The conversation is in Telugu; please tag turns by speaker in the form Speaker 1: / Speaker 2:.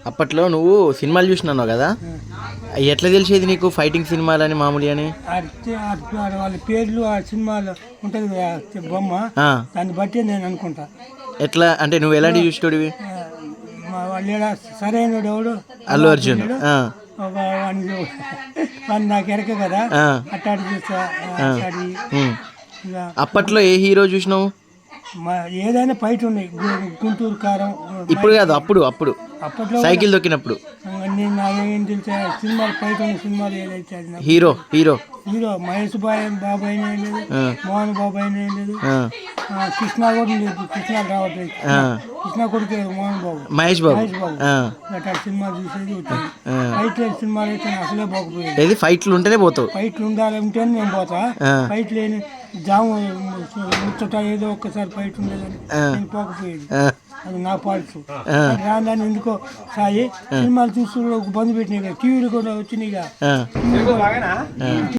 Speaker 1: అప్పట్లో నువ్వు సినిమాలు చూసినావు కదా, అవి ఎట్లా తెలిసేది నీకు ఫైటింగ్ సినిమాలని మామూలు అని?
Speaker 2: వాళ్ళ పేర్లు ఆ సినిమాలో ఉంటుంది కదా బొమ్మ, దాన్ని బట్టి నేను అనుకుంటా.
Speaker 1: ఎట్లా అంటే నువ్వు ఎలాంటి చూసేటోడివి?
Speaker 2: వాళ్ళు సరైన ఎవడు
Speaker 1: అల్లు అర్జున్.
Speaker 2: వాడిని నాకు ఎరక కదా, అట్టాడి చూస్తా.
Speaker 1: అప్పట్లో ఏ హీరో చూసినావు?
Speaker 2: ఏదైనా ఫైట్ ఉన్నాయి, గుంటూరు కారం.
Speaker 1: ఇప్పుడు కాదు, అప్పుడు
Speaker 2: అప్పట్లో
Speaker 1: సైకిల్ దొక్కినప్పుడు.
Speaker 2: నేను నాకేం తెలుసా సినిమాలు ఫైట్ ఉన్న సినిమాలు ఏదైతే
Speaker 1: హీరో
Speaker 2: మహేష్ బాబాయ్ ఏం లేదు, మోహన్ బాబాయ్ ఏం లేదు, కృష్ణ కూడా లేదు, కృష్ణ రావట్లేదు, కృష్ణ కొడుకు మోహన్ బాబు, మహేష్ బాబు అట్లా సినిమాలు చూసేది వచ్చేది. ఫైట్ లేని సినిమాలు అయితే అసలే పోకపోయేది.
Speaker 1: ఫైట్లు ఉంటేనే పోతావు?
Speaker 2: ఫైట్లు ఉండాలి ఉంటేనే నేను పోతా. ఫైట్ లేని జాము ముచ్చట ఏదో ఒక్కసారి ఫైట్ ఉండేదని నేను పోకపోయేది. అది నా పాలిసు. రాని ఎందుకో సాయి సినిమాలు చూస్తూ బంద్ పెట్టినాయి, టీవీలు కూడా వచ్చినాయి.